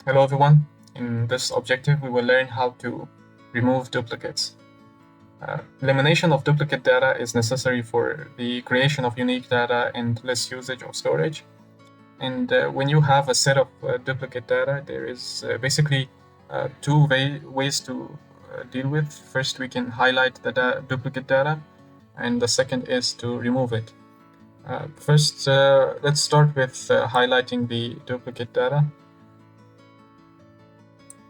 Hello everyone. In this objective, we will learn how to remove duplicates. Elimination of duplicate data is necessary for the creation of unique data and less usage of storage. And when you have a set of duplicate data, there is basically two ways to deal with. First, we can highlight the duplicate data, and the second is to remove it. First, let's start with highlighting the duplicate data.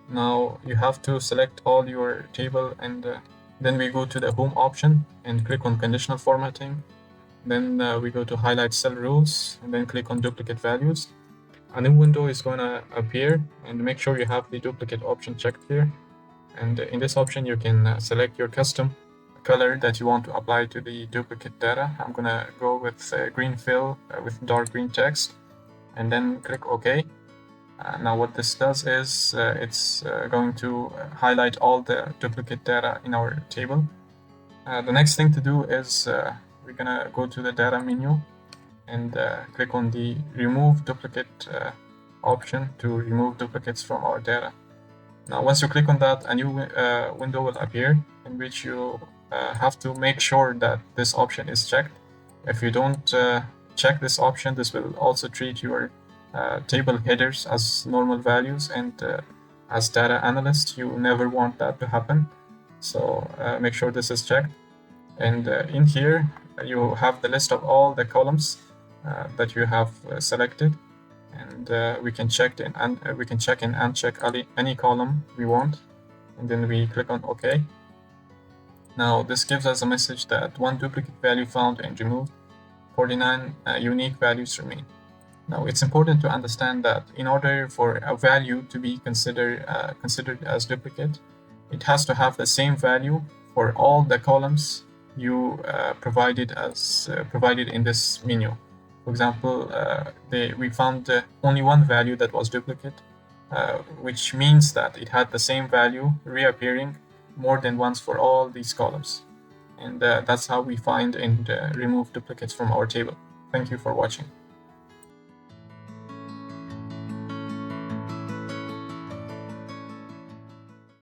Now you have to select all your table, and then we go to the home option and click on conditional formatting. Then we go to highlight cell rules and then click on duplicate values. A new window is going to appear, and make sure you have the duplicate option checked here. And in this option, you can select your custom color that you want to apply to the duplicate data. I'm going to go with green fill with dark green text, and then click OK. Now what this does is it's going to highlight all the duplicate data in our table. The next thing to do is we're gonna go to the data menu and click on the remove duplicate option to remove duplicates from our data. Now once you click on that, a new window will appear in which you have to make sure that this option is checked. If you don't check this option, this will also treat your table headers as normal values, and as data analyst, you never want that to happen. So make sure this is checked. And in here, you have the list of all the columns that you have selected, and we can check and uncheck any column we want, and then we click on OK. Now this gives us a message that one duplicate value found and removed, 49 unique values remain. Now, it's important to understand that in order for a value to be considered as duplicate, it has to have the same value for all the columns you provided in this menu. For example, we found only one value that was duplicate, which means that it had the same value reappearing more than once for all these columns. And that's how we find and remove duplicates from our table. Thank you for watching.